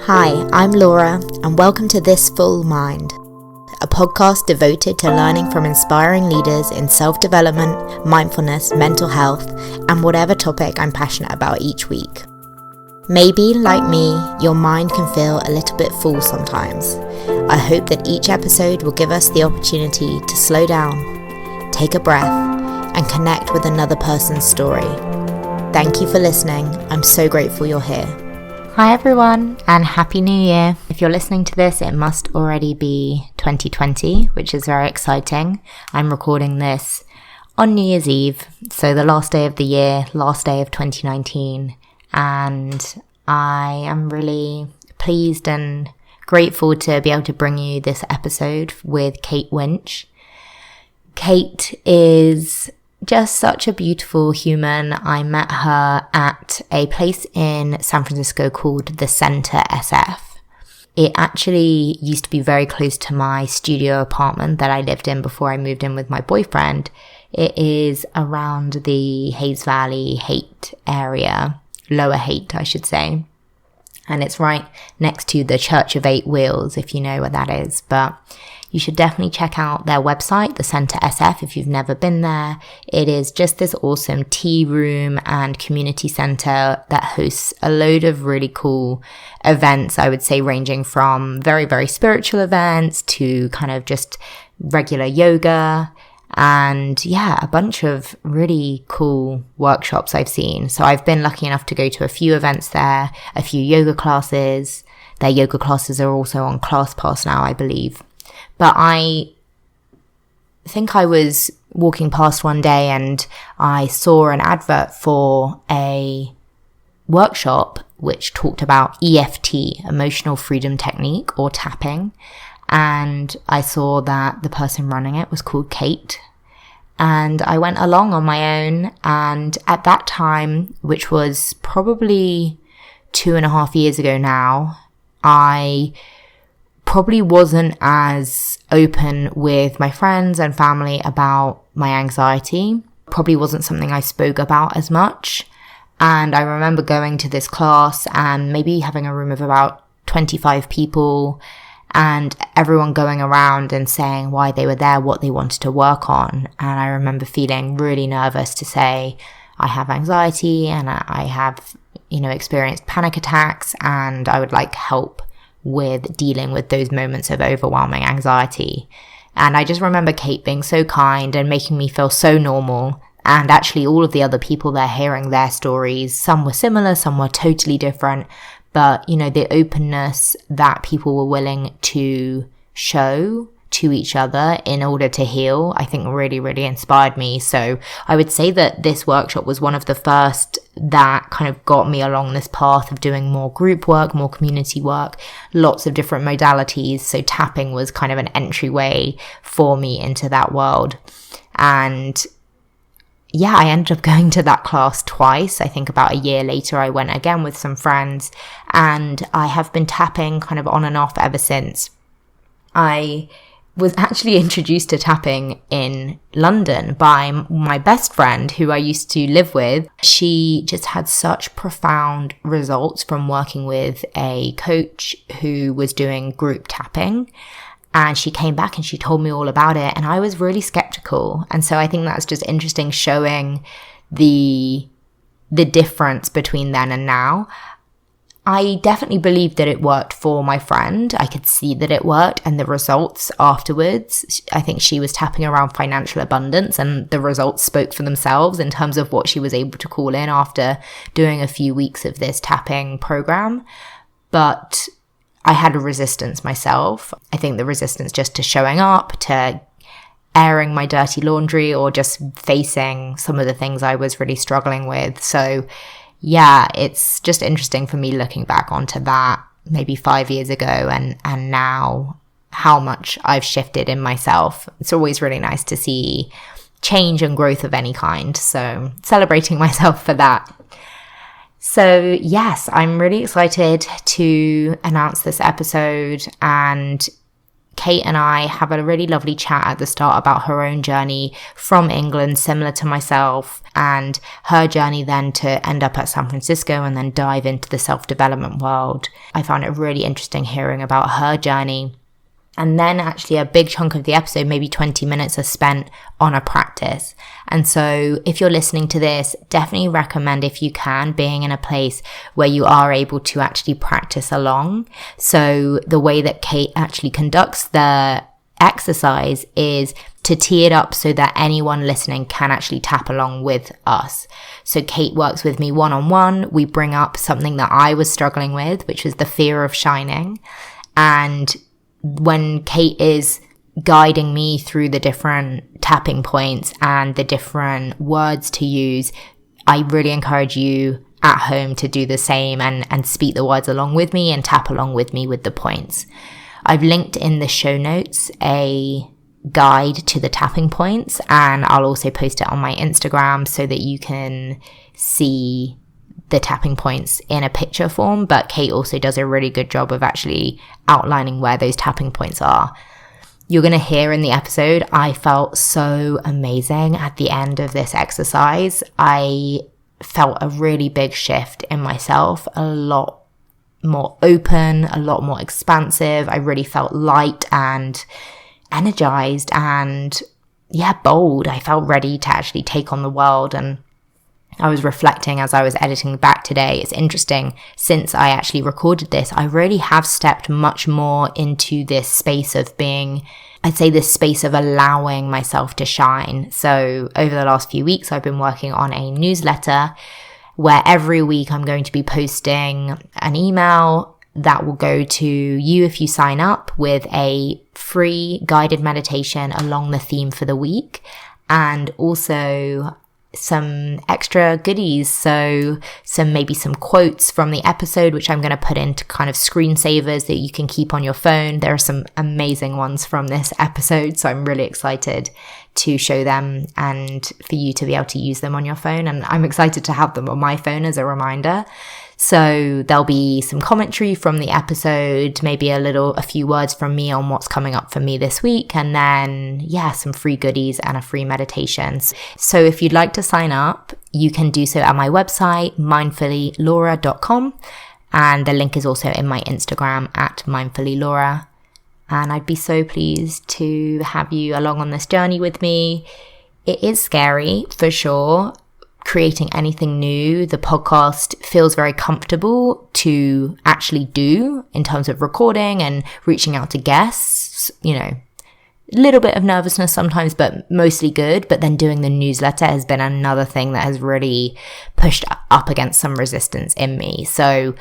Hi, I'm Laura, and welcome to This Full Mind, a podcast devoted to learning from inspiring leaders in self-development, mindfulness, mental health, and whatever topic I'm passionate about each week. Maybe, like me, your mind can feel a little bit full sometimes. I hope that each episode will give us the opportunity to slow down, take a breath, and connect with another person's story. Thank you for listening. I'm so grateful you're here. Hi everyone, and Happy New Year. If you're listening to this, it must already be 2020, which is very exciting. I'm recording this on New Year's Eve, so the last day of the year, last day of 2019, and I am really pleased and grateful to be able to bring you this episode with Kate Winch. Kate is just such a beautiful human. I met her at a place in San Francisco called the Center SF. It actually used to be very close to my studio apartment that I lived in before I moved in with my boyfriend. It is around the Hayes Valley, Haight area, Lower Haight, I should say. And it's right next to the Church of Eight Wheels, if you know where that is. But you should definitely check out their website, the Center SF, if you've never been there. It is just this awesome tea room and community center that hosts a load of really cool events, I would say, ranging from very, very spiritual events to kind of just regular yoga and a bunch of really cool workshops I've seen. So I've been lucky enough to go to a few events there, a few yoga classes. Their yoga classes are also on ClassPass now, I believe. But I think I was walking past one day and I saw an advert for a workshop which talked about EFT, Emotional Freedom Technique, or tapping. And I saw that the person running it was called Kate. And I went along on my own. And at that time, which was probably 2.5 years ago now, I probably wasn't as open with my friends and family about my anxiety. Probably wasn't something I spoke about as much. And I remember going to this class and maybe having a room of about 25 people and everyone going around and saying why they were there, what they wanted to work on. And I remember feeling really nervous to say, I have anxiety and I have, experienced panic attacks and I would like help with dealing with those moments of overwhelming anxiety. And I just remember Kate being so kind and making me feel so normal. And actually all of the other people there hearing their stories, some were similar, some were totally different. But, the openness that people were willing to show to each other in order to heal, I think really, really inspired me. So I would say that this workshop was one of the first that kind of got me along this path of doing more group work, more community work, lots of different modalities. So tapping was kind of an entryway for me into that world. And I ended up going to that class twice. I think about a year later, I went again with some friends, and I have been tapping kind of on and off ever since. I was actually introduced to tapping in London by my best friend who I used to live with. She just had such profound results from working with a coach who was doing group tapping. And she came back and she told me all about it. And I was really skeptical. And so I think that's just interesting, showing the difference between then and now. I definitely believed that it worked for my friend. I could see that it worked, and the results afterwards, I think she was tapping around financial abundance, and the results spoke for themselves in terms of what she was able to call in after doing a few weeks of this tapping program. But I had a resistance myself. I think the resistance just to showing up, to airing my dirty laundry, or just facing some of the things I was really struggling with. So it's just interesting for me looking back onto that maybe 5 years ago and now how much I've shifted in myself. It's always really nice to see change and growth of any kind. So celebrating myself for that. So yes, I'm really excited to announce this episode, and Kate and I have a really lovely chat at the start about her own journey from England, similar to myself, and her journey then to end up at San Francisco and then dive into the self-development world. I found it really interesting hearing about her journey. And then actually a big chunk of the episode, maybe 20 minutes, are spent on a practice. And so if you're listening to this, definitely recommend, if you can, being in a place where you are able to actually practice along. So the way that Kate actually conducts the exercise is to tee it up so that anyone listening can actually tap along with us. So Kate works with me one-on-one. We bring up something that I was struggling with, which was the fear of shining. And when Kate is guiding me through the different tapping points and the different words to use, I really encourage you at home to do the same and speak the words along with me and tap along with me with the points. I've linked in the show notes a guide to the tapping points, and I'll also post it on my Instagram so that you can see the tapping points in a picture form. But Kate also does a really good job of actually outlining where those tapping points are. You're going to hear in the episode, I felt so amazing at the end of this exercise. I felt a really big shift in myself, a lot more open, a lot more expansive. I really felt light and energized and bold. I felt ready to actually take on the world. And I was reflecting as I was editing back today. It's interesting, since I actually recorded this, I really have stepped much more into this space of being, I'd say this space of allowing myself to shine. So over the last few weeks, I've been working on a newsletter where every week I'm going to be posting an email that will go to you if you sign up with a free guided meditation along the theme for the week, and also some extra goodies. So maybe some quotes from the episode, which I'm going to put into kind of screensavers that you can keep on your phone. There are some amazing ones from this episode, so I'm really excited to show them and for you to be able to use them on your phone. And I'm excited to have them on my phone as a reminder. So there'll be some commentary from the episode, maybe a few words from me on what's coming up for me this week, and then, some free goodies and a free meditation. So if you'd like to sign up, you can do so at my website, mindfullylaura.com. And the link is also in my Instagram at mindfullylaura. And I'd be so pleased to have you along on this journey with me. It is scary, for sure, creating anything new. The podcast feels very comfortable to actually do in terms of recording and reaching out to guests. A little bit of nervousness sometimes, but mostly good. But then doing the newsletter has been another thing that has really pushed up against some resistance in me. So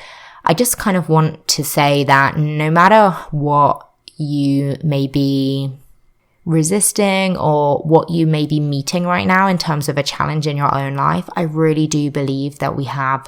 I just kind of want to say that no matter what you may be resisting or what you may be meeting right now in terms of a challenge in your own life, I really do believe that we have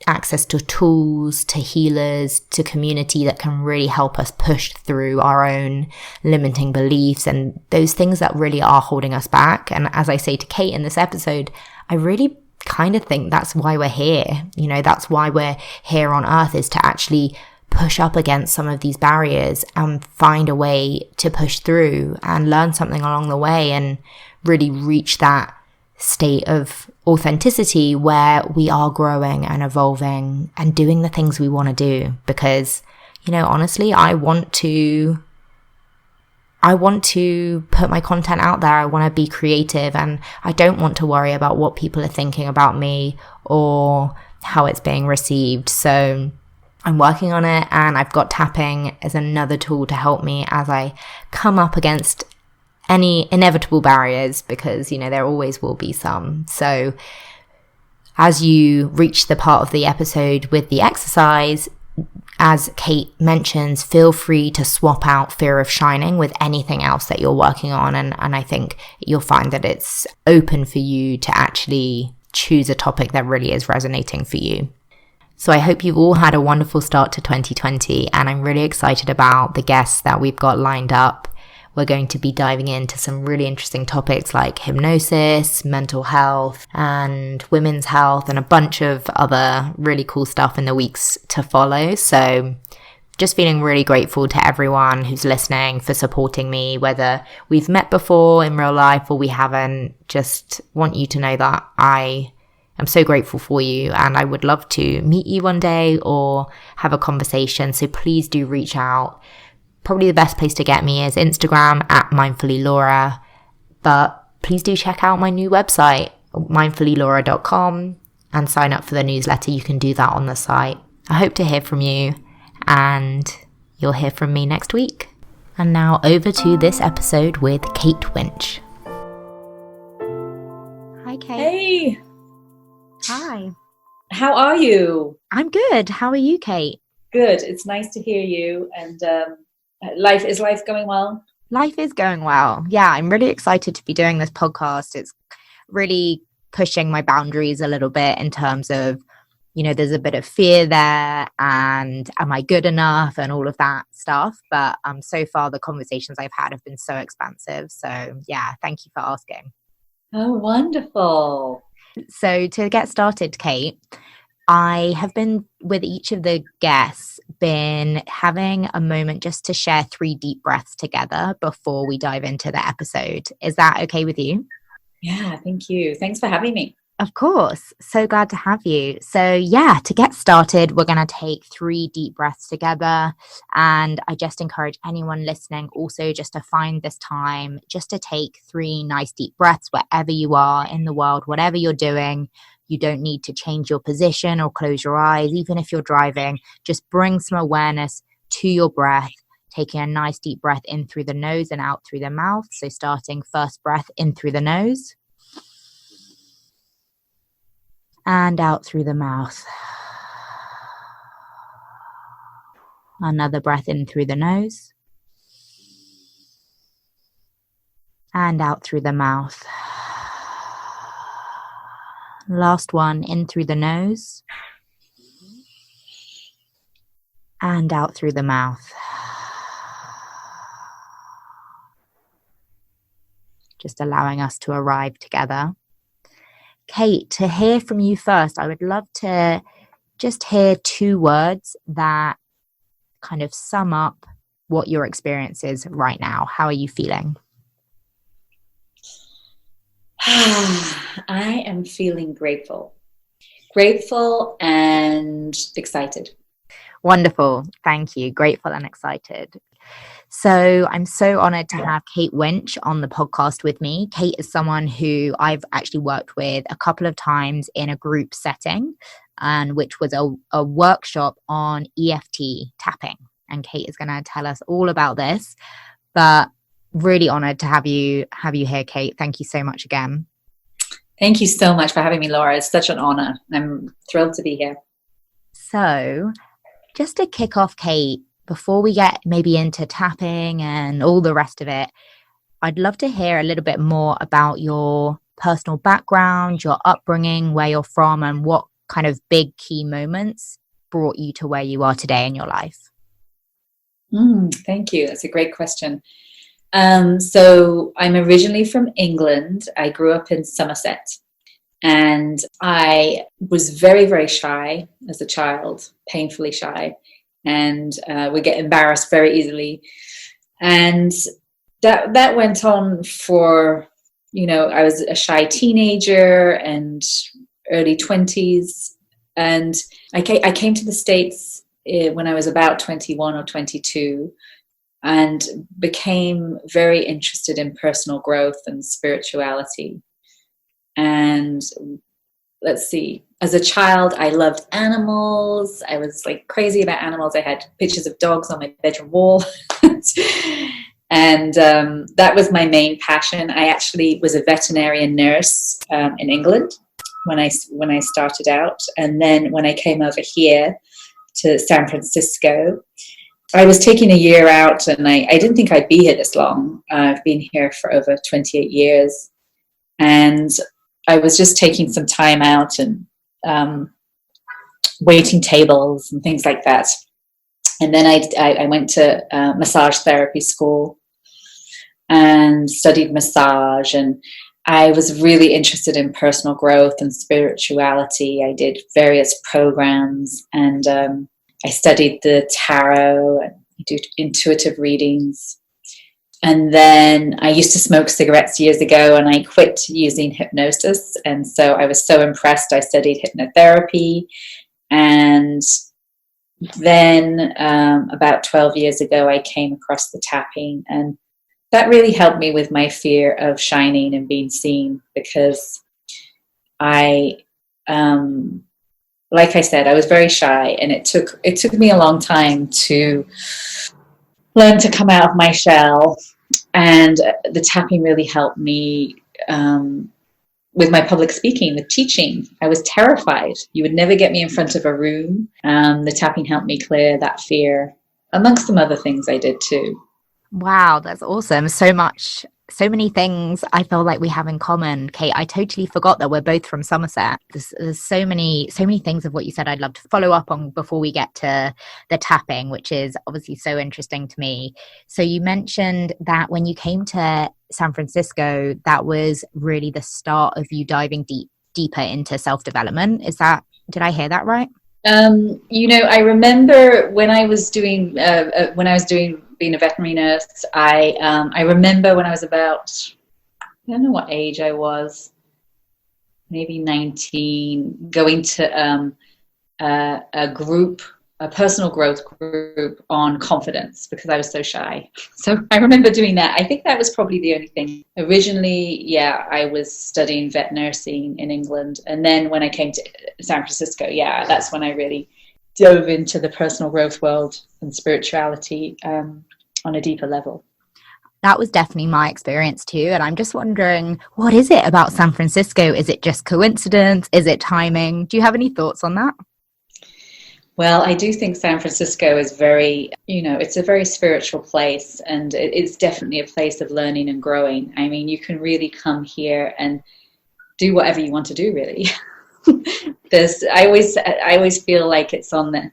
access to tools, to healers, to community that can really help us push through our own limiting beliefs and those things that really are holding us back. And as I say to Kate in this episode, I really kind of think that's why we're here. That's why we're here on earth, is to actually push up against some of these barriers and find a way to push through and learn something along the way and really reach that state of authenticity where we are growing and evolving and doing the things we want to do. Because, honestly, I want to put my content out there. I want to be creative, and I don't want to worry about what people are thinking about me or how it's being received. So I'm working on it, and I've got tapping as another tool to help me as I come up against any inevitable barriers, because, there always will be some. So as you reach the part of the episode with the exercise, as Kate mentions, feel free to swap out fear of shining with anything else that you're working on. And I think you'll find that it's open for you to actually choose a topic that really is resonating for you. So I hope you've all had a wonderful start to 2020, and I'm really excited about the guests that we've got lined up. We're going to be diving into some really interesting topics like hypnosis, mental health, and women's health, and a bunch of other really cool stuff in the weeks to follow. So just feeling really grateful to everyone who's listening for supporting me, whether we've met before in real life or we haven't. Just want you to know that I am so grateful for you, and I would love to meet you one day or have a conversation. So please do reach out. Probably the best place to get me is Instagram at mindfullylaura, but please do check out my new website, mindfullylaura.com, and sign up for the newsletter. You can do that on the site. I hope to hear from you, and you'll hear from me next week. And now over to this episode with Kate Winch. Hi, Kate. Hey. Hi. How are you? I'm good. How are you, Kate? Good. It's nice to hear you. And is life going well? Life is going well. Yeah, I'm really excited to be doing this podcast. It's really pushing my boundaries a little bit in terms of, you know, there's a bit of fear there and am I good enough and all of that stuff. But so far the conversations I've had have been so expansive. So yeah, thank you for asking. Oh, wonderful. So to get started, Kate, I have been with each of the guests been having a moment just to share 3 deep breaths together before we dive into the episode. Is that okay with you? Yeah, thank you. Thanks for having me. Of course. So glad to have you. So yeah, to get started, we're going to take 3 deep breaths together. And I just encourage anyone listening also just to find this time, just to take 3 nice deep breaths wherever you are in the world, whatever you're doing. You don't need to change your position or close your eyes. Even if you're driving, just bring some awareness to your breath, taking a nice deep breath in through the nose and out through the mouth. So starting first breath in through the nose and out through the mouth. Another breath in through the nose and out through the mouth. Last one, in through the nose and out through the mouth. Just allowing us to arrive together. Kate, to hear from you first, I would love to just hear 2 words that kind of sum up what your experience is right now. How are you feeling? I am feeling grateful. Grateful and excited. Wonderful. Thank you. Grateful and excited. So I'm so honored to have Kate Winch on the podcast with me. Kate is someone who I've actually worked with a couple of times in a group setting, and which was a workshop on EFT tapping. And Kate is going to tell us all about this, but really honored to have you here, Kate. Thank you so much again. Thank you so much for having me, Laura. It's such an honor. I'm thrilled to be here. So just to kick off, Kate, before we get maybe into tapping and all the rest of it, I'd love to hear a little bit more about your personal background, your upbringing, where you're from, and what kind of big key moments brought you to where you are today in your life. Thank you. That's a great question. So I'm originally from England. I grew up in Somerset, and I was very, very shy as a child, painfully shy, and would get embarrassed very easily. And that went on for, I was a shy teenager and early 20s. And I came to the States when I was about 21 or 22 and became very interested in personal growth and spirituality. And let's see, as a child, I loved animals. I was like crazy about animals. I had pictures of dogs on my bedroom wall. And that was my main passion. I actually was a veterinarian nurse in England when I started out. And then when I came over here to San Francisco, I was taking a year out, and I didn't think I'd be here this long. I've been here for over 28 years. And I was just taking some time out and waiting tables and things like that. And then I went to massage therapy school and studied massage. And I was really interested in personal growth and spirituality. I did various programs. And I studied the tarot and do intuitive readings. And then I used to smoke cigarettes years ago, and I quit using hypnosis. And so I was so impressed. I studied hypnotherapy. And then about 12 years ago, I came across the tapping. And that really helped me with my fear of shining and being seen, because like I said, I was very shy, and it took me a long time to learn to come out of my shell. And the tapping really helped me with my public speaking, with teaching. I was terrified. You would never get me in front of a room. The tapping helped me clear that fear, amongst some other things I did too. Wow, that's awesome. So many things I feel like we have in common, Kate. I totally forgot that we're both from Somerset. There's so many things of what you said I'd love to follow up on before we get to the tapping, which is obviously so interesting to me. So you mentioned that when you came to San Francisco, that was really the start of you diving deeper into self-development. Did I hear that right? I remember when I was doing being a veterinary nurse. I remember when I was about, I don't know what age I was, maybe 19, going to a personal growth group on confidence, because I was so shy. So I remember doing that. I think that was probably the only thing. Originally, yeah, I was studying vet nursing in England. And then when I came to San Francisco, yeah, that's when I really dove into the personal growth world and spirituality on a deeper level. That was definitely my experience too. And I'm just wondering, what is it about San Francisco? Is it just coincidence? Is it timing? Do you have any thoughts on that? Well, I do think San Francisco is it's a very spiritual place, and it's definitely a place of learning and growing. I mean, you can really come here and do whatever you want to do, really. I always feel like it's on the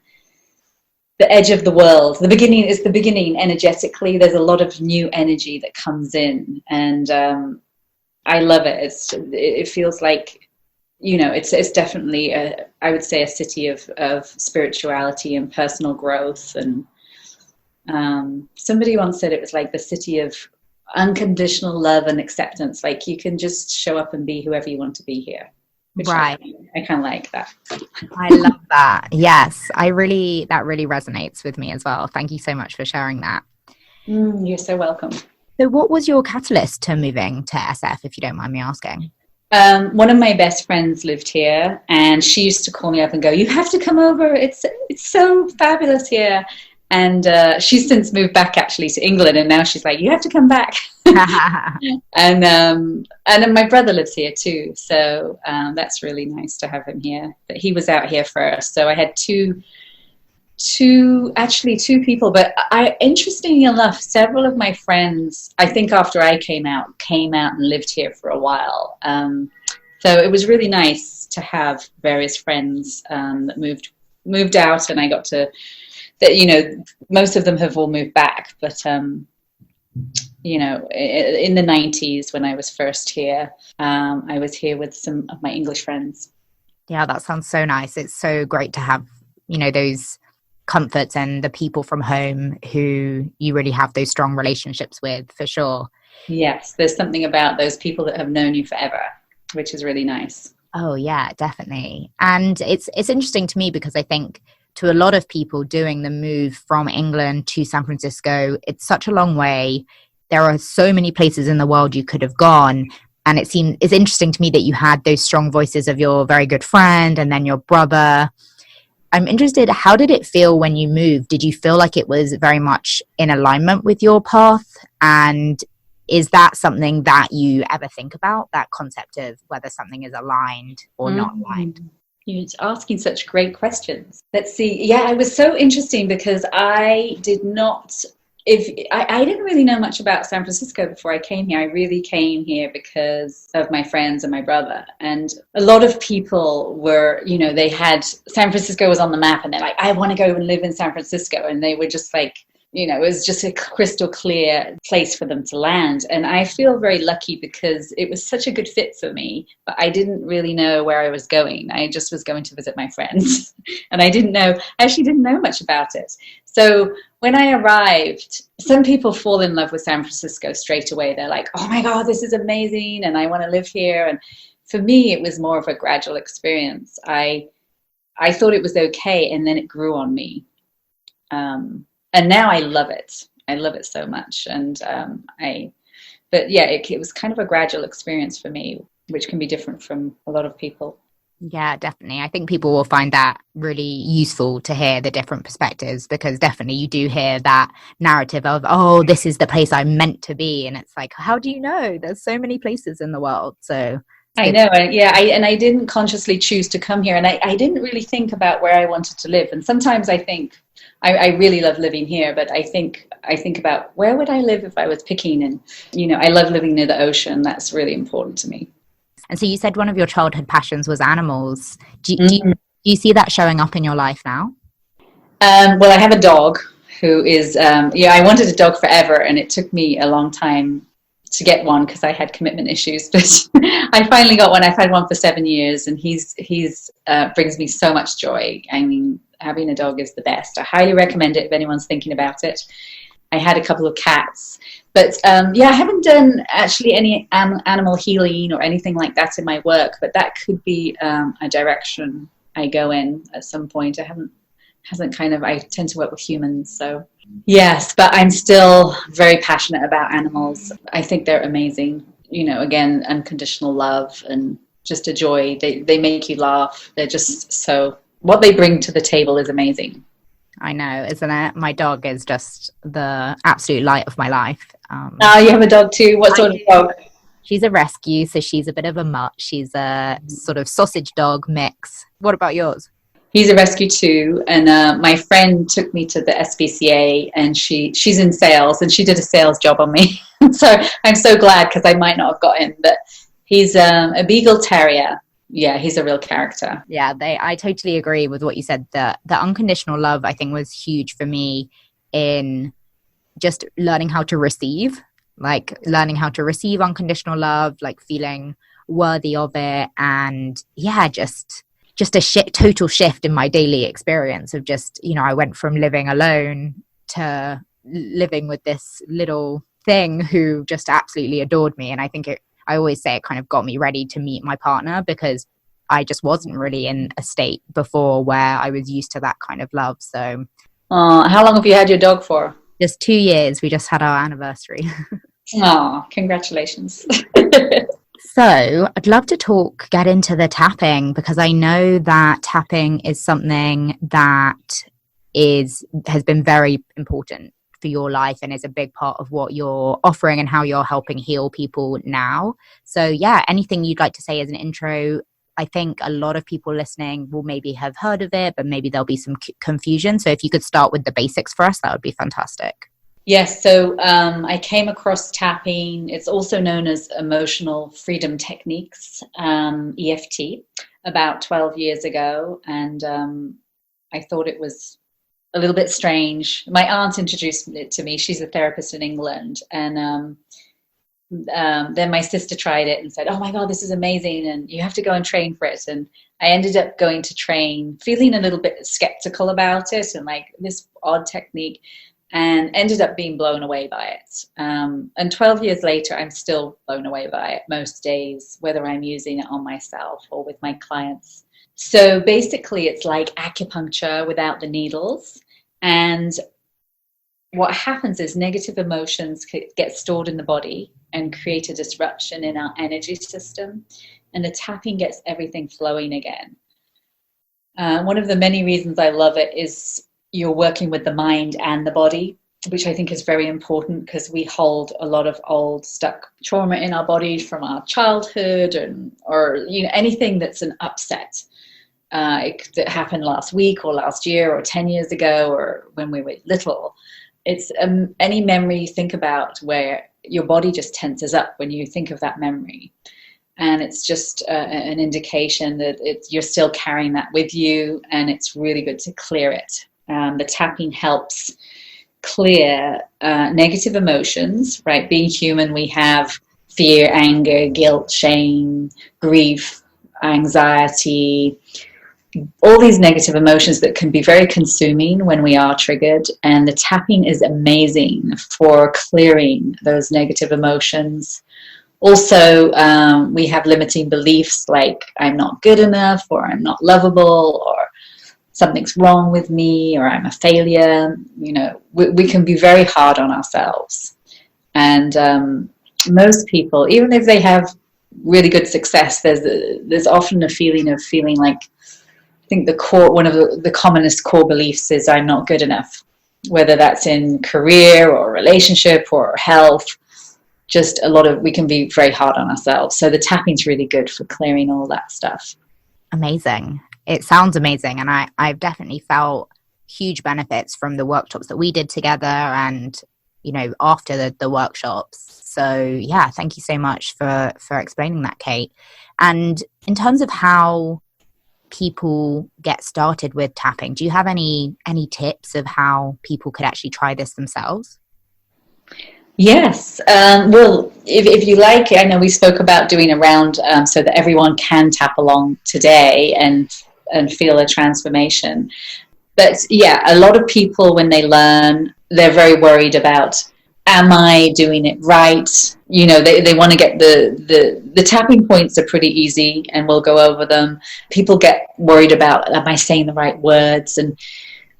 edge of the world. The beginning is the beginning energetically. There's a lot of new energy that comes in, and I love it. It feels like, it's definitely I would say a city of spirituality and personal growth. And somebody once said it was like the city of unconditional love and acceptance. Like, you can just show up and be whoever you want to be here. Right. I kind of like that. I love that. Yes, that really resonates with me as well. Thank you so much for sharing that. You're so welcome. So what was your catalyst to moving to SF, if you don't mind me asking? One of my best friends lived here, and she used to call me up and go, "You have to come over. It's so fabulous here." And she's since moved back actually to England, and now she's like, "You have to come back." And then my brother lives here too, so that's really nice to have him here. But he was out here first, so I had two people. But interestingly enough, several of my friends, I think after I came out and lived here for a while. So it was really nice to have various friends that moved out, and I got to. That most of them have all moved back, but in the 90s when I was first here, I was here with some of my English friends. Yeah, that sounds so nice. It's so great to have those comforts and the people from home who you really have those strong relationships with, for sure. Yes, there's something about those people that have known you forever, which is really nice. Oh yeah, definitely. And it's interesting to me because I think to a lot of people doing the move from England to San Francisco, it's such a long way. There are so many places in the world you could have gone. And it's interesting to me that you had those strong voices of your very good friend and then your brother. I'm interested, how did it feel when you moved? Did you feel like it was very much in alignment with your path? And is that something that you ever think about, that concept of whether something is aligned or not aligned? You're asking such great questions. Let's see. Yeah, it was so interesting because I didn't really know much about San Francisco before I came here. I really came here because of my friends and my brother. And a lot of people were, they had, San Francisco was on the map and they're like, "I want to go and live in San Francisco." And they were just like it was just a crystal clear place for them to land. And I feel very lucky because it was such a good fit for me, but I didn't really know where I was going. I just was going to visit my friends and I actually didn't know much about it. So when I arrived, some people fall in love with San Francisco straight away. They're like, oh my God, this is amazing. And I want to live here. And for me, it was more of a gradual experience. I thought it was okay. And then it grew on me. And now I love it. I love it so much. And but yeah, it was kind of a gradual experience for me, which can be different from a lot of people. Yeah, definitely. I think people will find that really useful to hear the different perspectives, because definitely you do hear that narrative of, oh, this is the place I'm meant to be. And it's like, how do you know? There's so many places in the world. So I know. Yeah. I didn't consciously choose to come here, and I didn't really think about where I wanted to live. And sometimes I think I really love living here, but I think about where would I live if I was picking, and, I love living near the ocean. That's really important to me. And so you said one of your childhood passions was animals. Do you see that showing up in your life now? Well, I have a dog who is, I wanted a dog forever, and it took me a long time to get one because I had commitment issues, but I finally got one. I've had one for 7 years, and he's brings me so much joy. I mean, having a dog is the best. I highly recommend it if anyone's thinking about it. I had a couple of cats, but I haven't done actually any animal healing or anything like that in my work, but that could be a direction I go in at some point. I tend to work with humans, so yes, but I'm still very passionate about animals. I think they're amazing. Again, unconditional love and just a joy. They make you laugh. They're just what they bring to the table is amazing. I know, isn't it? My dog is just the absolute light of my life. You have a dog too? What sort of dog? She's a rescue, so she's a bit of a mutt. She's a sort of sausage dog mix. What about yours? He's a rescue too, and my friend took me to the SPCA, and she's in sales, and she did a sales job on me. So I'm so glad, because I might not have got him, but he's a Beagle Terrier. Yeah, he's a real character. Yeah, I totally agree with what you said. The unconditional love, I think, was huge for me in just learning how to receive unconditional love, like feeling worthy of it, and just a total shift in my daily experience of just, I went from living alone to living with this little thing who just absolutely adored me. And I think I always say it kind of got me ready to meet my partner, because I just wasn't really in a state before where I was used to that kind of love. So how long have you had your dog for? Just 2 years. We just had our anniversary. Oh, congratulations. So I'd love to get into the tapping, because I know that tapping is something that has been very important for your life and is a big part of what you're offering and how you're helping heal people now. So yeah, anything you'd like to say as an intro? I think a lot of people listening will maybe have heard of it, but maybe there'll be some confusion. So if you could start with the basics for us, that would be fantastic. Yes, so I came across tapping. It's also known as emotional freedom techniques, EFT, about 12 years ago. And I thought it was a little bit strange. My aunt introduced it to me. She's a therapist in England. And then my sister tried it and said, oh my God, this is amazing, and you have to go and train for it. And I ended up going to train, feeling a little bit skeptical about it and like this odd technique, and ended up being blown away by it. And 12 years later, I'm still blown away by it most days, whether I'm using it on myself or with my clients. So basically, it's like acupuncture without the needles. And what happens is negative emotions get stored in the body and create a disruption in our energy system. And the tapping gets everything flowing again. One of the many reasons I love it is you're working with the mind and the body, which I think is very important, because we hold a lot of old stuck trauma in our body from our childhood or anything that's an upset. That happened last week or last year or 10 years ago or when we were little. It's any memory you think about where your body just tenses up when you think of that memory. And it's just an indication that you're still carrying that with you, and it's really good to clear it. The tapping helps clear negative emotions, right? Being human, we have fear, anger, guilt, shame, grief, anxiety, all these negative emotions that can be very consuming when we are triggered. And the tapping is amazing for clearing those negative emotions. Also, we have limiting beliefs like I'm not good enough, or I'm not lovable, or something's wrong with me, or I'm a failure. You know, we can be very hard on ourselves. And most people, even if they have really good success, there's often a feeling like, I think one of the commonest core beliefs is I'm not good enough, whether that's in career or relationship or health. Just we can be very hard on ourselves. So the tapping's really good for clearing all that stuff. Amazing. It sounds amazing. And I've definitely felt huge benefits from the workshops that we did together and, you know, after the workshops. So yeah, thank you so much for explaining that, Kate. And in terms of how people get started with tapping, do you have any tips of how people could actually try this themselves? Yes. Well, if you like, I know we spoke about doing a round so that everyone can tap along today and feel a transformation. But yeah, a lot of people, when they learn, they're very worried about, am I doing it right? You know, they want to get the tapping points are pretty easy and we'll go over them. People get worried about, am I saying the right words? And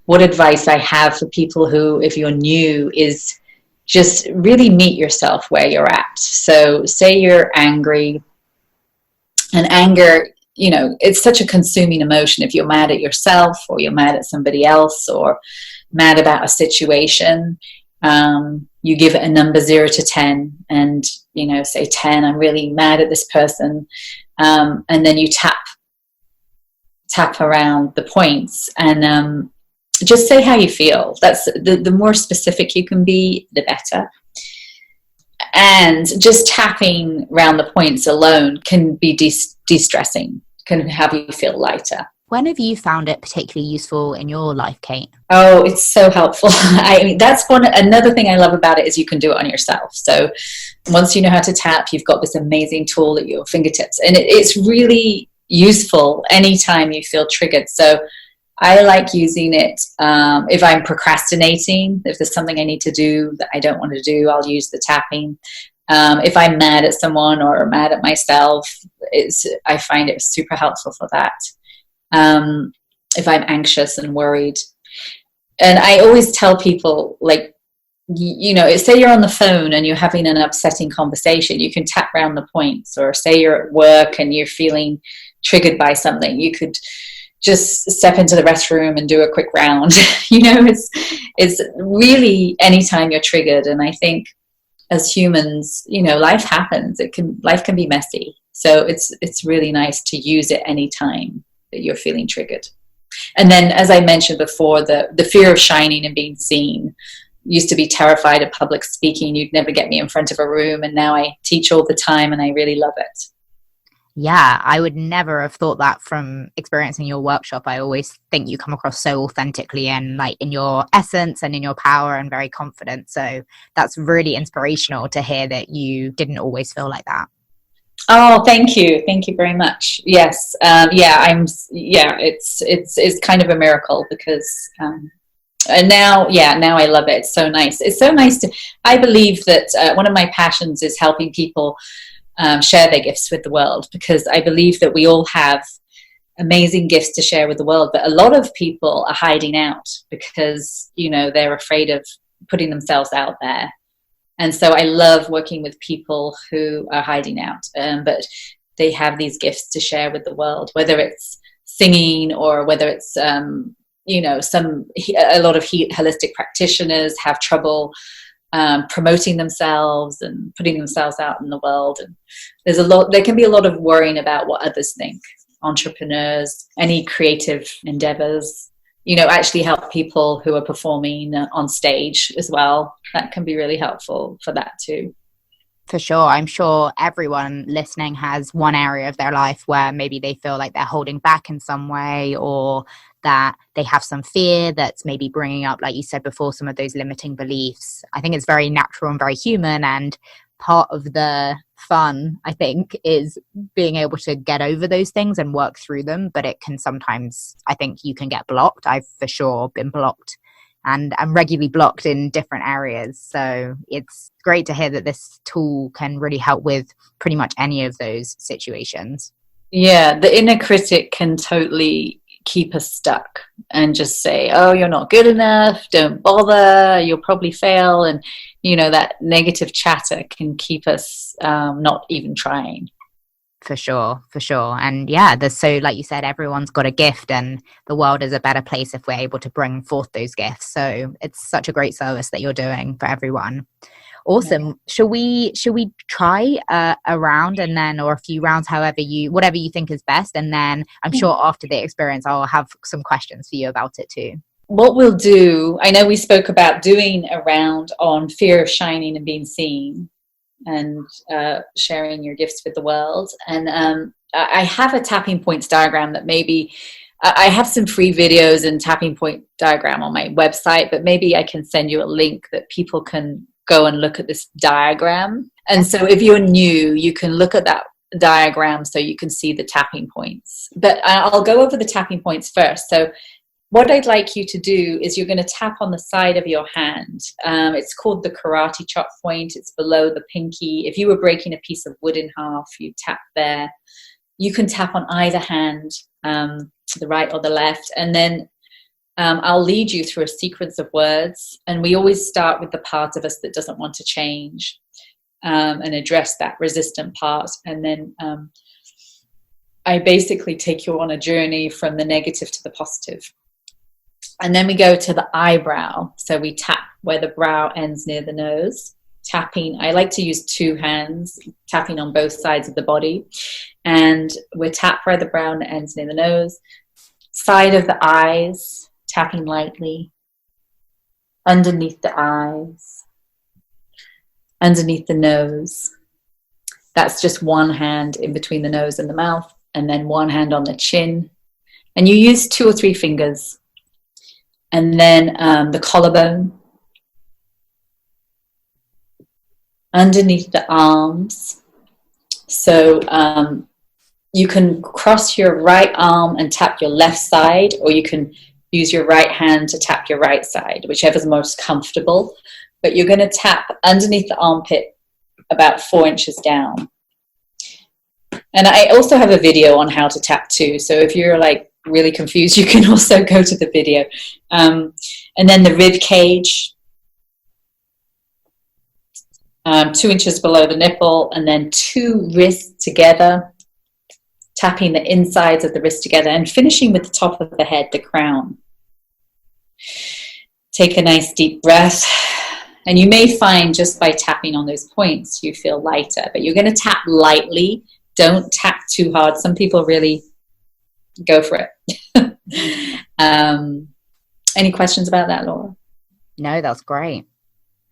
what advice I have for people who, if you're new, is just really meet yourself where you're at. So say you're angry, and anger, you know, it's such a consuming emotion. If you're mad at yourself, or you're mad at somebody else, or mad about a situation, you give it a number 0 to 10, and, you know, say 10, I'm really mad at this person. And then you tap around the points, and just say how you feel. That's the more specific you can be, the better. And just tapping around the points alone can be de-stressing, can have you feel lighter. When have you found it particularly useful in your life, Kate? Oh, it's so helpful. I mean, that's another thing I love about it is you can do it on yourself. So once you know how to tap, you've got this amazing tool at your fingertips, and it's really useful anytime you feel triggered. So I like using it if I'm procrastinating. If there's something I need to do that I don't want to do, I'll use the tapping. If I'm mad at someone or mad at myself, I find it super helpful for that. If I'm anxious and worried. And I always tell people, like, you know, say you're on the phone and you're having an upsetting conversation, you can tap around the points. Or say you're at work and you're feeling triggered by something, you could just step into the restroom and do a quick round. You know, it's really anytime you're triggered. And I think as humans, you know, life happens. Life can be messy. So it's really nice to use it anytime that you're feeling triggered. And then, as I mentioned before, the fear of shining and being seen. Used to be terrified of public speaking. You'd never get me in front of a room, and now I teach all the time and I really love it. Yeah, I would never have thought that from experiencing your workshop. I always think you come across so authentically and like in your essence and in your power and very confident. So that's really inspirational to hear that you didn't always feel like that. Oh, thank you. Thank you very much. Yes. It's kind of a miracle because, and now I love it. It's so nice. It's so nice I believe that one of my passions is helping people share their gifts with the world, because I believe that we all have amazing gifts to share with the world, but a lot of people are hiding out because, you know, they're afraid of putting themselves out there. And so I love working with people who are hiding out, but they have these gifts to share with the world, whether it's singing or whether it's, you know, a lot of holistic practitioners have trouble promoting themselves and putting themselves out in the world. And there can be a lot of worrying about what others think. Entrepreneurs, any creative endeavors, you know, actually help people who are performing on stage as well. That can be really helpful for that too. For sure. I'm sure everyone listening has one area of their life where maybe they feel like they're holding back in some way, or that they have some fear that's maybe bringing up, like you said before, some of those limiting beliefs. I think it's very natural and very human. And part of the fun, I think, is being able to get over those things and work through them. But it can sometimes, I think you can get blocked. I've for sure been blocked, and I'm regularly blocked in different areas. So it's great to hear that this tool can really help with pretty much any of those situations. Yeah, the inner critic can totally keep us stuck and just say, oh, you're not good enough, don't bother, you'll probably fail. And, that negative chatter can keep us not even trying. For sure. And yeah, like you said, everyone's got a gift, and the world is a better place if we're able to bring forth those gifts. So it's such a great service that you're doing for everyone. Awesome. Yeah. Should we try a round, and then, or a few rounds, whatever you think is best, and then I'm sure after the experience I'll have some questions for you about it too. What we'll do, I know we spoke about doing a round on fear of shining and being seen, and sharing your gifts with the world. And I have a tapping points diagram that maybe I have some free videos and tapping point diagram on my website, but maybe I can send you a link that people can go and look at this diagram. And so if you're new, you can look at that diagram so you can see the tapping points. But I'll go over the tapping points first. So what I'd like you to do is you're going to tap on the side of your hand. It's called the karate chop point. It's below the pinky. If you were breaking a piece of wood in half, you tap there. You can tap on either hand, the right or the left. And then I'll lead you through a sequence of words. And we always start with the part of us that doesn't want to change, and address that resistant part. And then I basically take you on a journey from the negative to the positive. And then we go to the eyebrow. So we tap where the brow ends near the nose. Tapping, I like to use two hands, tapping on both sides of the body. And we tap where the brow ends near the nose. Side of the eyes, tapping lightly. Underneath the eyes. Underneath the nose. That's just one hand in between the nose and the mouth. And then one hand on the chin. And you use 2 or 3 fingers. And then the collarbone, underneath the arms. So you can cross your right arm and tap your left side, or you can use your right hand to tap your right side, whichever's most comfortable. But you're going to tap underneath the armpit about 4 inches down. And I also have a video on how to tap too. So if you're like really confused, you can also go to the video. And then the rib cage, 2 inches below the nipple, and then 2 wrists together, tapping the insides of the wrists together, and finishing with the top of the head, the crown. Take a nice deep breath. And you may find just by tapping on those points, you feel lighter, but you're going to tap lightly. Don't tap too hard. Some people really go for it. Any questions about that, Laura? No, that's great.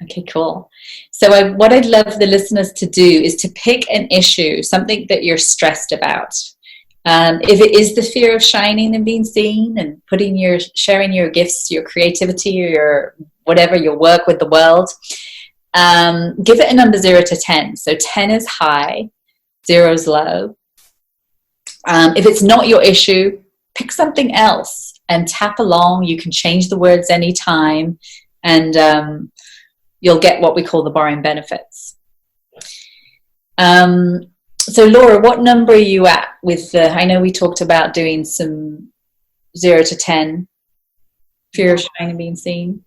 Okay, cool. So what I'd love the listeners to do is to pick an issue, something that you're stressed about. If it is the fear of shining and being seen and sharing your gifts, your creativity, or your whatever, your work with the world, give it a number 0 to 10. So 10 is high, 0 is low. If it's not your issue, pick something else and tap along. You can change the words anytime, and you'll get what we call the borrowing benefits. So Laura, what number are you at with I know we talked about doing some 0 to 10, fear of shining and being seen.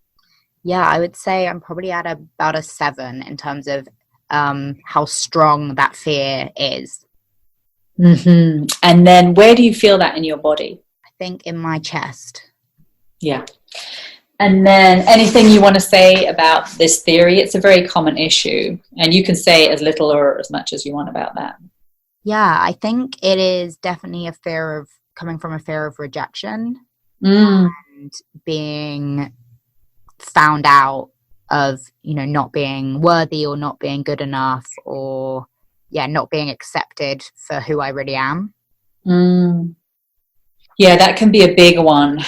Yeah, I would say I'm probably at about a 7 in terms of how strong that fear is. Mm-hmm. And then where do you feel that in your body? I think in my chest. Yeah. And then anything you want to say about this theory? It's a very common issue, and you can say as little or as much as you want about that. Yeah, I think it is definitely a fear of coming from a fear of rejection and being found out of, not being worthy or not being good enough, or not being accepted for who I really am. Yeah, that can be a big one.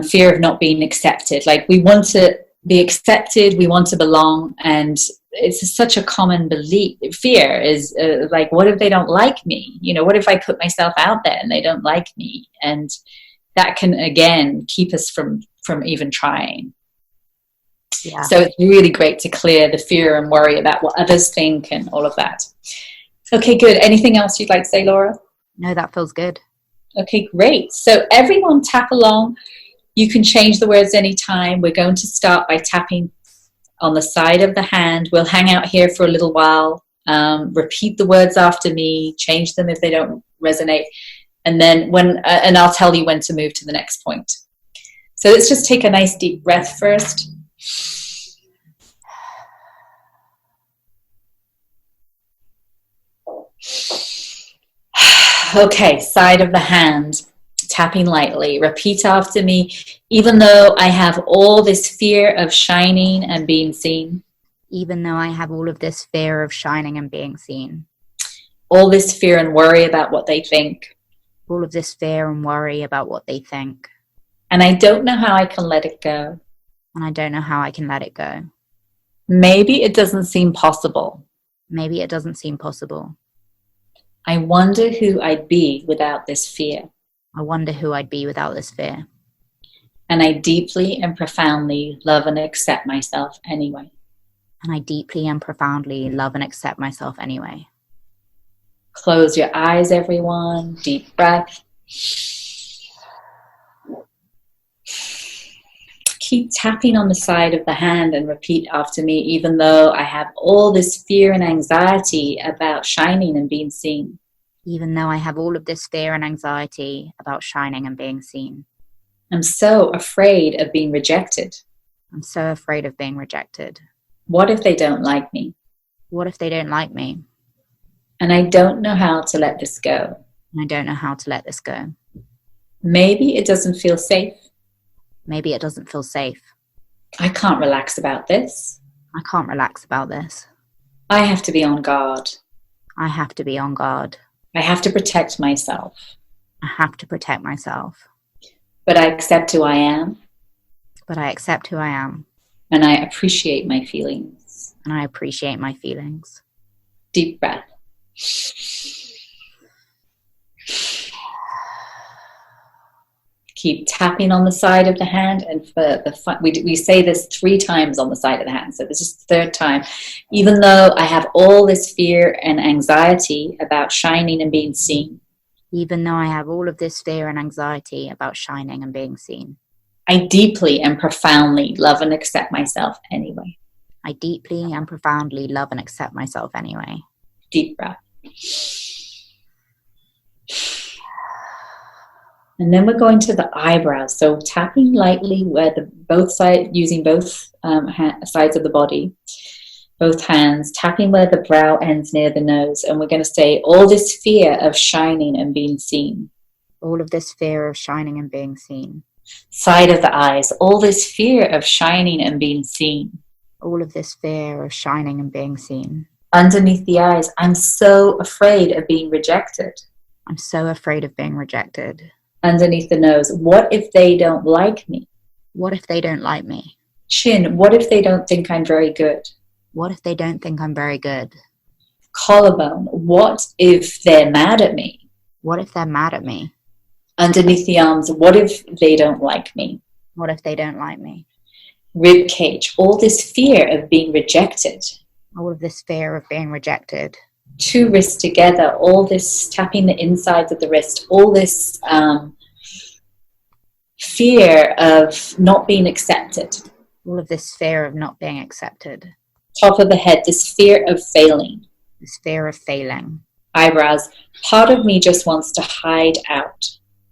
Fear of not being accepted. Like, we want to be accepted, we want to belong, and it's such a common belief. Fear is like, what if they don't like me? What if I put myself out there and they don't like me? And that can, again, keep us from even trying. Yeah. So it's really great to clear the fear and worry about what others think and all of that. Okay, good. Anything else you'd like to say, Laura? No, that feels good. Okay, great. So everyone tap along. You can change the words anytime. We're going to start by tapping on the side of the hand. We'll hang out here for a little while. Repeat the words after me. Change them if they don't resonate. And then and I'll tell you when to move to the next point. So let's just take a nice deep breath first. Okay, side of the hand, tapping lightly. Repeat after me. Even though I have all this fear of shining and being seen. Even though I have all of this fear of shining and being seen. All this fear and worry about what they think. All of this fear and worry about what they think. And I don't know how I can let it go. And I don't know how I can let it go. Maybe it doesn't seem possible. Maybe it doesn't seem possible. I wonder who I'd be without this fear. I wonder who I'd be without this fear. And I deeply and profoundly love and accept myself anyway. And I deeply and profoundly love and accept myself anyway. Close your eyes, everyone. Deep breath. Keep tapping on the side of the hand and repeat after me. Even though I have all this fear and anxiety about shining and being seen. Even though I have all of this fear and anxiety about shining and being seen. I'm so afraid of being rejected. I'm so afraid of being rejected. What if they don't like me? What if they don't like me? And I don't know how to let this go. And I don't know how to let this go. Maybe it doesn't feel safe. Maybe it doesn't feel safe. I can't relax about this. I can't relax about this. I have to be on guard. I have to be on guard. I have to protect myself. I have to protect myself. But I accept who I am. But I accept who I am. And I appreciate my feelings. And I appreciate my feelings. Deep breath. Keep tapping on the side of the hand, and for the fun, we say this 3 times on the side of the hand, so this is the 3rd time. Even though I have all this fear and anxiety about shining and being seen. Even though I have all of this fear and anxiety about shining and being seen. I deeply and profoundly love and accept myself anyway. I deeply and profoundly love and accept myself anyway. Deep breath. And then we're going to the eyebrows. So tapping lightly where both sides, using both sides of the body, both hands, tapping where the brow ends near the nose. And we're going to say, all this fear of shining and being seen. All of this fear of shining and being seen. Side of the eyes, all this fear of shining and being seen. All of this fear of shining and being seen. Underneath the eyes, I'm so afraid of being rejected. I'm so afraid of being rejected. Underneath the nose, what if they don't like me? What if they don't like me? Chin, what if they don't think I'm very good? What if they don't think I'm very good? Collarbone, what if they're mad at me? What if they're mad at me? Underneath the arms, what if they don't like me? What if they don't like me? Rib cage, all this fear of being rejected. All of this fear of being rejected. 2 wrists together, all this tapping the insides of the wrist, all this fear of not being accepted. All of this fear of not being accepted. Top of the head, this fear of failing. This fear of failing. Eyebrows, part of me just wants to hide out.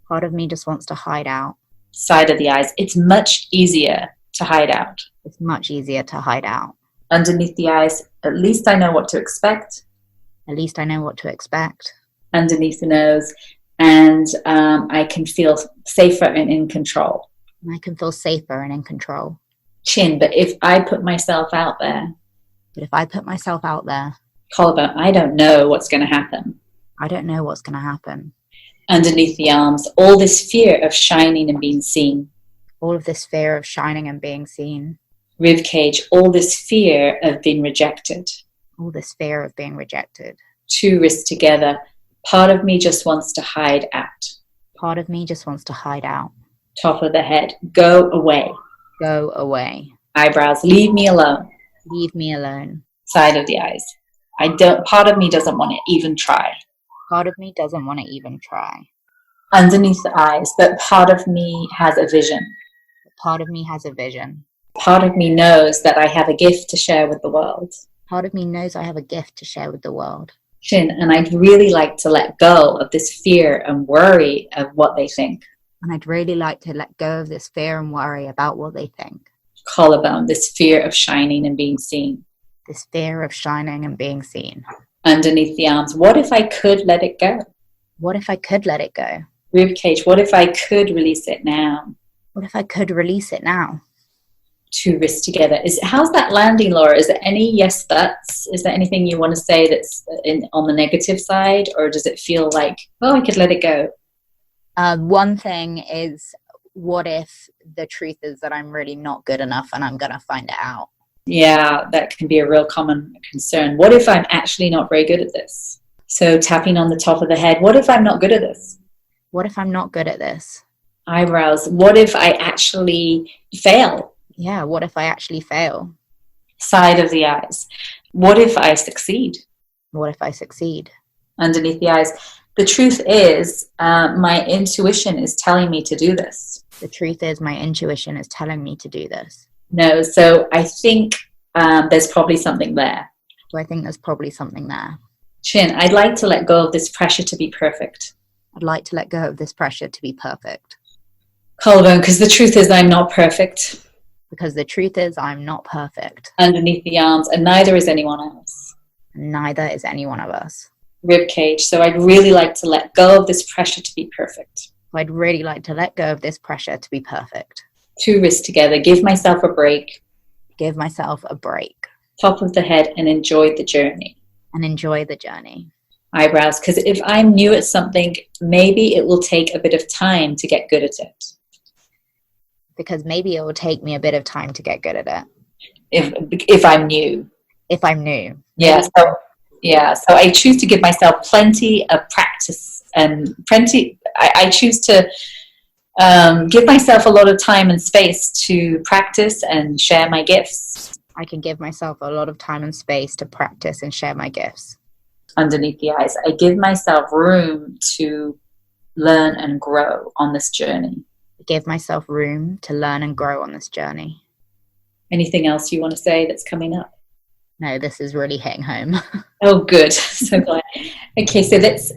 Part of me just wants to hide out. Side of the eyes, it's much easier to hide out. It's much easier to hide out. Underneath the eyes, at least I know what to expect. At least I know what to expect. Underneath the nose, and I can feel safer and in control. And I can feel safer and in control. Chin, but if I put myself out there. But if I put myself out there. Collarbone, I don't know what's going to happen. I don't know what's going to happen. Underneath the arms, all this fear of shining and being seen. All of this fear of shining and being seen. Rib cage, all this fear of being rejected. All this fear of being rejected. Two wrists together. Part of me just wants to hide out. Part of me just wants to hide out. Top of the head, go away. Go away. Eyebrows, leave me alone. Leave me alone. Side of the eyes. Part of me doesn't want to even try. Part of me doesn't want to even try. Underneath the eyes, but part of me has a vision. Part of me has a vision. Part of me knows that I have a gift to share with the world. Part of me knows I have a gift to share with the world. Chin, and I'd really like to let go of this fear and worry of what they think. And I'd really like to let go of this fear and worry about what they think. Collarbone, this fear of shining and being seen. This fear of shining and being seen. Underneath the arms, what if I could let it go? What if I could let it go? Rib cage, what if I could release it now? What if I could release it now? Two wrists together. How's that landing, Laura? Is there any yes buts? Is there anything you want to say that's on the negative side? Or does it feel like, oh, I could let it go? One thing is, what if the truth is that I'm really not good enough and I'm going to find it out? Yeah, that can be a real common concern. What if I'm actually not very good at this? So tapping on the top of the head, what if I'm not good at this? What if I'm not good at this? Eyebrows, what if I actually fail? Yeah, what if I actually fail? Side of the eyes, what if I succeed? What if I succeed? Underneath the eyes, the truth is my intuition is telling me to do this. The truth is my intuition is telling me to do this. No, so I think there's probably something there. So I think there's probably something there. Chin, I'd like to let go of this pressure to be perfect. I'd like to let go of this pressure to be perfect. Collarbone, because the truth is I'm not perfect. Because the truth is I'm not perfect. Underneath the arms, and neither is anyone else. Neither is any one of us. Rib cage, so I'd really like to let go of this pressure to be perfect. I'd really like to let go of this pressure to be perfect. Two wrists together, give myself a break. Give myself a break. Top of the head and enjoy the journey. And enjoy the journey. Eyebrows, because if I'm new at something, maybe it will take a bit of time to get good at it. Because maybe it will take me a bit of time to get good at it. If I'm new. If I'm new. Yeah, so I choose to give myself plenty of practice and I choose to give myself a lot of time and space to practice and share my gifts. I can give myself a lot of time and space to practice and share my gifts. Underneath the eyes, I give myself room to learn and grow on this journey. Give myself room to learn and grow on this journey. Anything else you want to say that's coming up? No, this is really hitting home. Oh, good. So glad. Okay, so let's,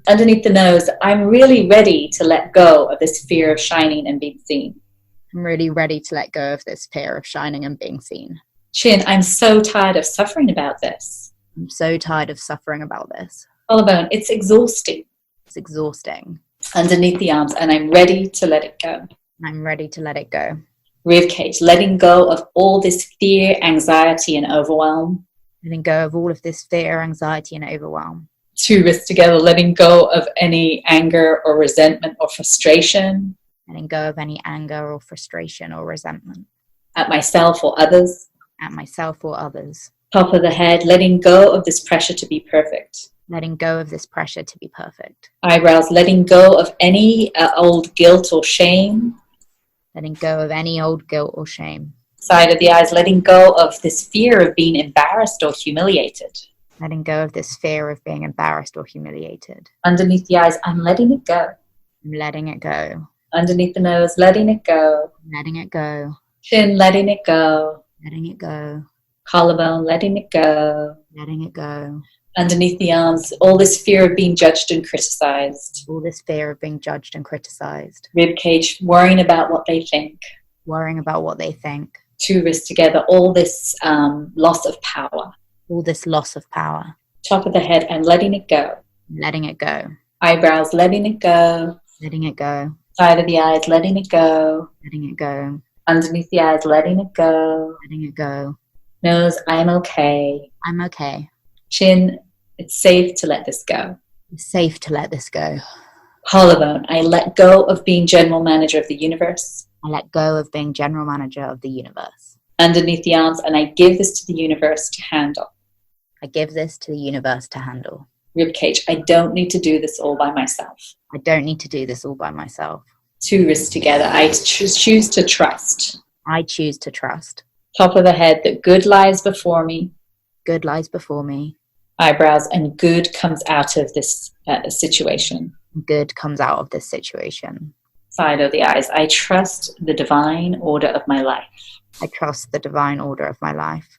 underneath the nose, I'm really ready to let go of this fear of shining and being seen. I'm really ready to let go of this fear of shining and being seen. Chin, I'm so tired of suffering about this. I'm so tired of suffering about this. Collarbone, it's exhausting. It's exhausting. Underneath the arms, and I'm ready to let it go. I'm ready to let it go. Rib cage, letting go of all this fear, anxiety, and overwhelm. Letting go of all of this fear, anxiety, and overwhelm. Two wrists together, letting go of any anger or resentment or frustration. Letting go of any anger or frustration or resentment. At myself or others. At myself or others. Top of the head, letting go of this pressure to be perfect. Letting go of this pressure to be perfect. Eyebrows, letting go of any old guilt or shame. Letting go of any old guilt or shame. Side of the eyes, letting go of this fear of being embarrassed or humiliated. Letting go of this fear of being embarrassed or humiliated. Underneath the eyes, I'm letting it go. I'm letting it go. Underneath the nose, letting it go. Letting it go. Chin, letting it go. Letting it go. Collarbone, letting it go. Letting it go. Underneath the arms, all this fear of being judged and criticized. All this fear of being judged and criticized. Rib cage, worrying about what they think. Worrying about what they think. Two wrists together, all this loss of power. All this loss of power. Top of the head, and letting it go. Letting it go. Eyebrows, letting it go. Letting it go. Side of the eyes, letting it go. Letting it go. Underneath the eyes, letting it go. Letting it go. Nose, I'm okay. I'm okay. Chin, it's safe to let this go. It's safe to let this go. Collarbone, I let go of being general manager of the universe. I let go of being general manager of the universe. Underneath the arms, and I give this to the universe to handle. I give this to the universe to handle. Rib cage, I don't need to do this all by myself. I don't need to do this all by myself. Two wrists together, I choose to trust. I choose to trust. Top of the head, that good lies before me. Good lies before me. Eyebrows, and good comes out of this situation. Good comes out of this situation. Side of the eyes, I trust the divine order of my life. I trust the divine order of my life.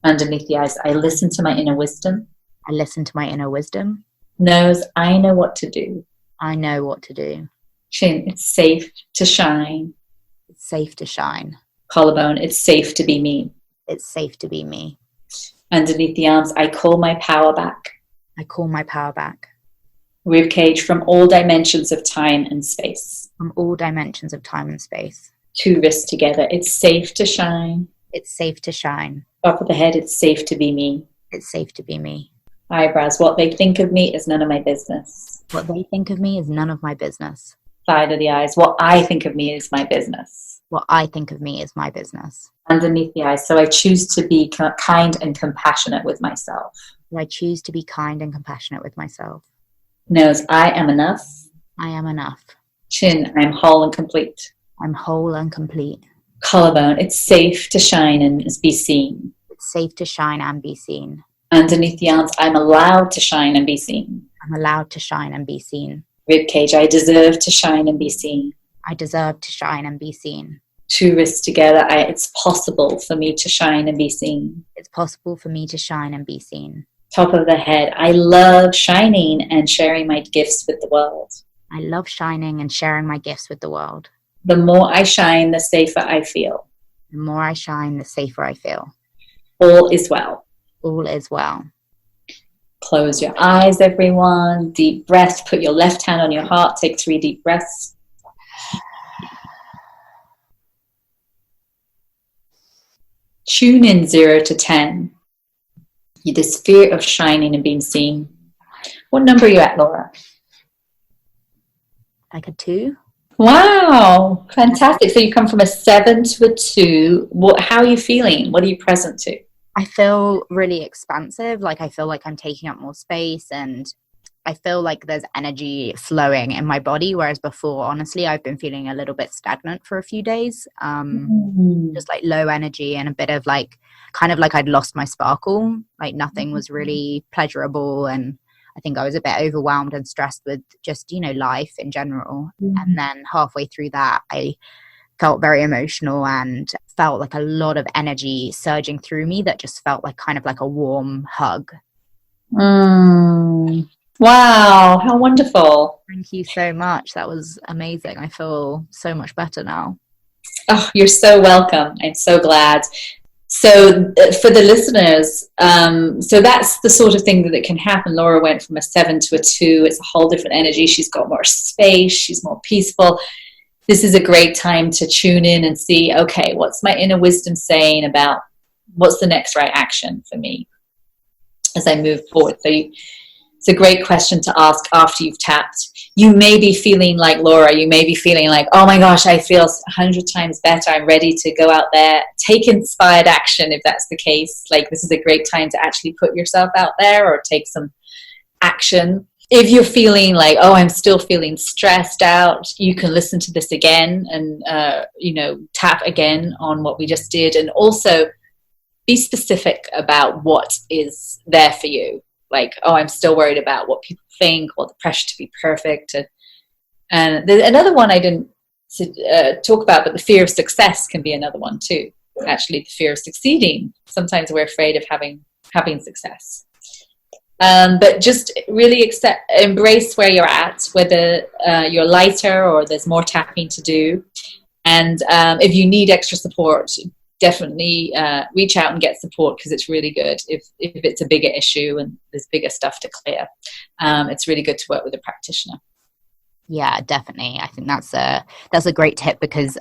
Underneath the eyes, I listen to my inner wisdom. I listen to my inner wisdom. Nose, I know what to do. I know what to do. Chin, it's safe to shine. It's safe to shine. Collarbone, it's safe to be me. It's safe to be me. Underneath the arms, I call my power back. I call my power back. Rib cage, from all dimensions of time and space. From all dimensions of time and space. Two wrists together, it's safe to shine. It's safe to shine. Top of the head, it's safe to be me. It's safe to be me. Eyebrows, what they think of me is none of my business. What they think of me is none of my business. Side of the eyes, what I think of me is my business. What I think of me is my business. Underneath the eyes, so I choose to be kind and compassionate with myself. I choose to be kind and compassionate with myself. Nose, I am enough. I am enough. Chin, I'm whole and complete. I'm whole and complete. Collarbone, it's safe to shine and be seen. It's safe to shine and be seen. Underneath the arms, I'm allowed to shine and be seen. I'm allowed to shine and be seen. Rib cage, I deserve to shine and be seen. I deserve to shine and be seen. Two wrists together, it's possible for me to shine and be seen. It's possible for me to shine and be seen. Top of the head, I love shining and sharing my gifts with the world. I love shining and sharing my gifts with the world. The more I shine, the safer I feel. The more I shine, the safer I feel. All is well. All is well. Close your eyes, everyone. Deep breath. Put your left hand on your heart. Take 3 deep breaths. Tune in 0 to 10. This fear of shining and being seen. What number are you at, Laura? Like a 2. Wow, fantastic. So you come from a 7 to a 2. How are you feeling? What are you present to? I feel really expansive. Like I feel like I'm taking up more space, and I feel like there's energy flowing in my body. Whereas before, honestly, I've been feeling a little bit stagnant for a few days. Just like low energy and a bit of like, kind of like I'd lost my sparkle. Like nothing was really pleasurable, and I think I was a bit overwhelmed and stressed with just, life in general. And then halfway through that, I felt very emotional and felt like a lot of energy surging through me that just felt like kind of like a warm hug. Wow, how wonderful. Thank you so much. That was amazing. I feel so much better now. Oh, you're so welcome. I'm so glad. So for the listeners, so that's the sort of thing that can happen. Laura went from a 7 to a 2. It's a whole different energy. She's got more space. She's more peaceful. This is a great time to tune in and see, okay, what's my inner wisdom saying about what's the next right action for me as I move forward? So it's a great question to ask after you've tapped. You may be feeling like Laura, you may be feeling like, oh my gosh, I feel 100 times better. I'm ready to go out there, take inspired action if that's the case. Like this is a great time to actually put yourself out there or take some action. If you're feeling like, oh, I'm still feeling stressed out, you can listen to this again and, tap again on what we just did. And also be specific about what is there for you. Like, oh, I'm still worried about what people think or the pressure to be perfect. And there's another one I didn't talk about, but the fear of success can be another one too. Actually, the fear of succeeding. Sometimes we're afraid of having success. But just really embrace where you're at, whether you're lighter or there's more tapping to do. And if you need extra support, definitely reach out and get support, because it's really good if it's a bigger issue and there's bigger stuff to clear. It's really good to work with a practitioner. Yeah, definitely. I think that's a great tip, because,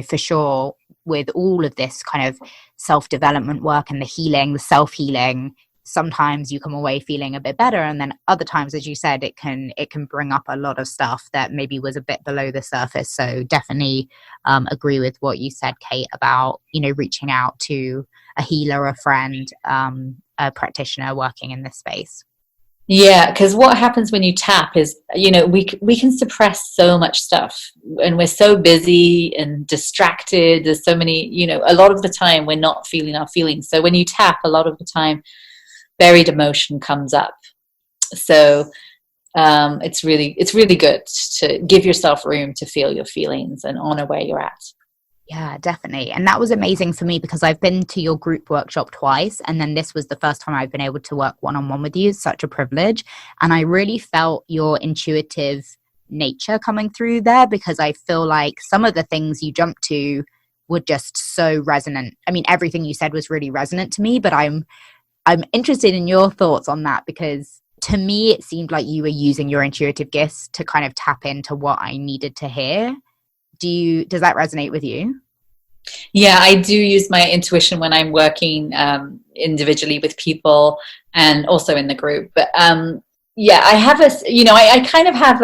for sure, with all of this kind of self-development work and the healing, the self-healing, sometimes you come away feeling a bit better, and then other times, as you said, it can bring up a lot of stuff that maybe was a bit below the surface. So definitely agree with what you said, Kate, about, you know, reaching out to a healer, a friend, a practitioner working in this space. Yeah, because what happens when you tap is, you know, we can suppress so much stuff, and we're so busy and distracted. There's so many, you know, a lot of the time we're not feeling our feelings. So when you tap, a lot of the time buried emotion comes up. So it's really good to give yourself room to feel your feelings and honor where you're at. Yeah, definitely. And that was amazing for me because I've been to your group workshop twice, and then this was the first time I've been able to work one-on-one with you. It's such a privilege. And I really felt your intuitive nature coming through there, because I feel like some of the things you jumped to were just so resonant. I mean, everything you said was really resonant to me, but I'm interested in your thoughts on that, because to me, it seemed like you were using your intuitive gifts to kind of tap into what I needed to hear. Does that resonate with you? Yeah, I do use my intuition when I'm working individually with people and also in the group. But yeah, I have I kind of have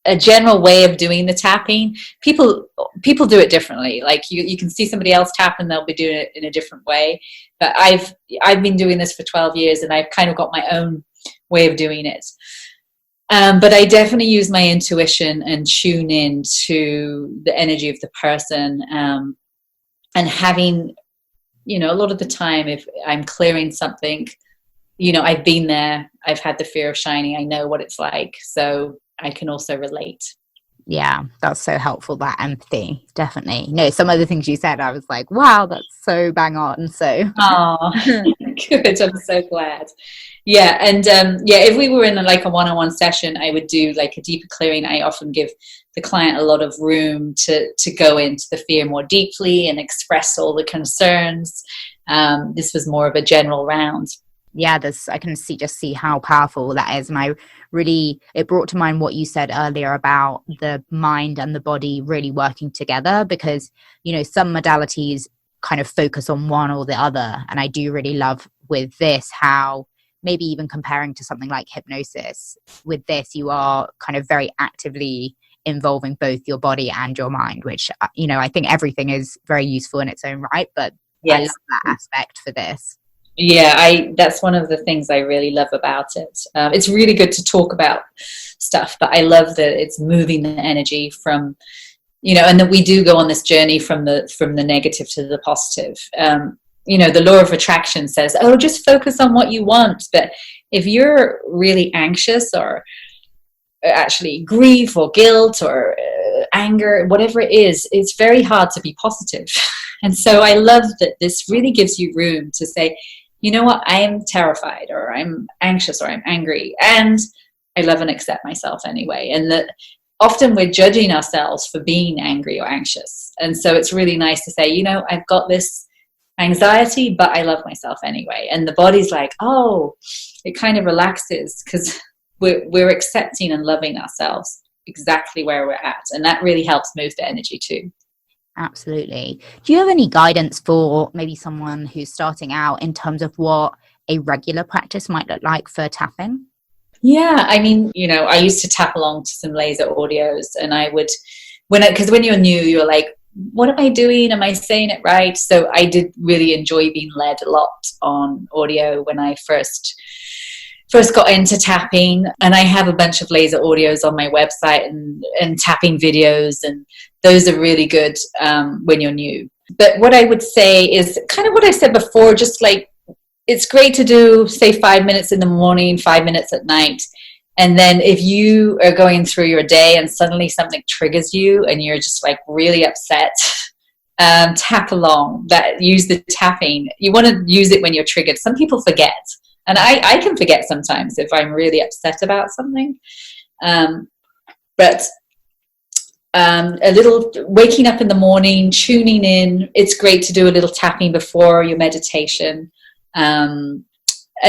a general way of doing the tapping. People do it differently. Like you can see somebody else tap and they'll be doing it in a different way. But I've been doing this for 12 years and I've kind of got my own way of doing it. But I definitely use my intuition and tune in to the energy of the person. And having, you know, a lot of the time, if I'm clearing something, you know, I've been there, I've had the fear of shining, I know what it's like. So I can also relate. Yeah, that's so helpful, that empathy. Definitely. No, some of the things you said, I was like, wow, that's so bang on. So, oh, good. I'm so glad. Yeah. And if we were in like a one-on-one session, I would do like a deeper clearing. I often give the client a lot of room to go into the fear more deeply and express all the concerns. This was more of a general round. Yeah, I can see how powerful that is. And it brought to mind what you said earlier about the mind and the body really working together, because, you know, some modalities kind of focus on one or the other. And I do really love with this how maybe even comparing to something like hypnosis, with this, you are kind of very actively involving both your body and your mind, which, you know, I think everything is very useful in its own right. But yes, I love that aspect for this. Yeah, that's one of the things I really love about it. It's really good to talk about stuff, but I love that it's moving the energy from, you know, and that we do go on this journey from the negative to the positive. You know, the law of attraction says, oh, just focus on what you want. But if you're really anxious or actually grief or guilt or anger, whatever it is, it's very hard to be positive. And so I love that this really gives you room to say, you know what, I am terrified, or I'm anxious, or I'm angry, and I love and accept myself anyway. And that often we're judging ourselves for being angry or anxious. And so it's really nice to say, you know, I've got this anxiety, but I love myself anyway. And the body's like, oh, it kind of relaxes because we're accepting and loving ourselves exactly where we're at. And that really helps move the energy too. Absolutely. Do you have any guidance for maybe someone who's starting out in terms of what a regular practice might look like for tapping? Yeah, I mean, you know, I used to tap along to some laser audios, and I would, because when you're new, you're like, what am I doing? Am I saying it right? So I did really enjoy being led a lot on audio when I first got into tapping, and I have a bunch of laser audios on my website and tapping videos, and those are really good when you're new. But what I would say is kind of what I said before, just like, it's great to do, say, 5 minutes in the morning, 5 minutes at night. And then if you are going through your day and suddenly something triggers you and you're just like really upset, tap along. Use the tapping. You want to use it when you're triggered. Some people forget. And I can forget sometimes if I'm really upset about something. But a little waking up in the morning, tuning in. It's great to do a little tapping before your meditation. And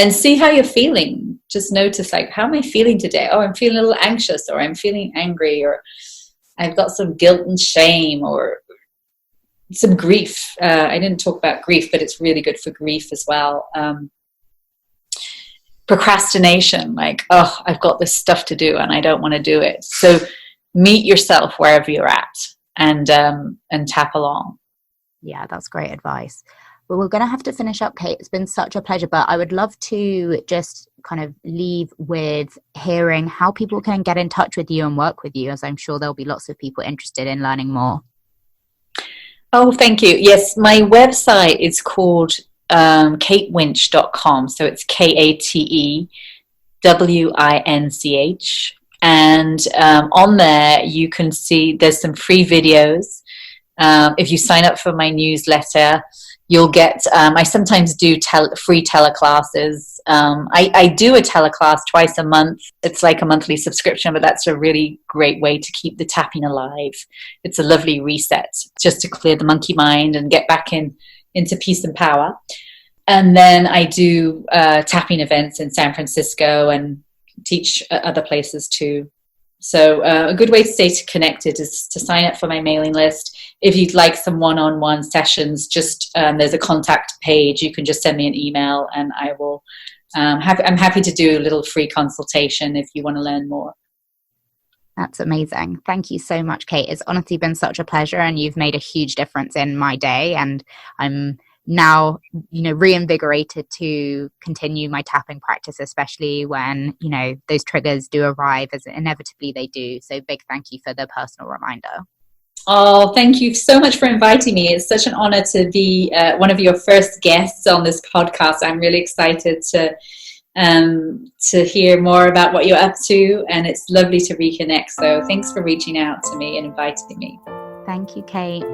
see how you're feeling. Just notice, like, how am I feeling today? Oh, I'm feeling a little anxious, or I'm feeling angry, or I've got some guilt and shame, or some grief. I didn't talk about grief, but it's really good for grief as well. Procrastination, like, oh, I've got this stuff to do and I don't want to do it. So meet yourself wherever you're at, and tap along. Yeah, that's great advice. Well, we're going to have to finish up, Kate. It's been such a pleasure, but I would love to just kind of leave with hearing how people can get in touch with you and work with you, as I'm sure there'll be lots of people interested in learning more. Oh, thank you. Yes, my website is called katewinch.com. So it's KATEWINCH. And on there, you can see there's some free videos. If you sign up for my newsletter, you'll get, I sometimes do free teleclasses. I do a teleclass twice a month. It's like a monthly subscription, but that's a really great way to keep the tapping alive. It's a lovely reset just to clear the monkey mind and get back into peace and power. And then I do tapping events in San Francisco and teach other places too. So a good way to stay connected is to sign up for my mailing list. If you'd like some one-on-one sessions, just there's a contact page. You can just send me an email, and I will. I'm happy to do a little free consultation if you want to learn more. That's amazing. Thank you so much, Kate. It's honestly been such a pleasure, and you've made a huge difference in my day. And I'm now, reinvigorated to continue my tapping practice, especially when, those triggers do arrive, as inevitably they do. So big thank you for the personal reminder. Oh, thank you so much for inviting me. It's such an honor to be one of your first guests on this podcast. I'm really excited to hear more about what you're up to, and it's lovely to reconnect. So thanks for reaching out to me and inviting me. Thank you, Kate.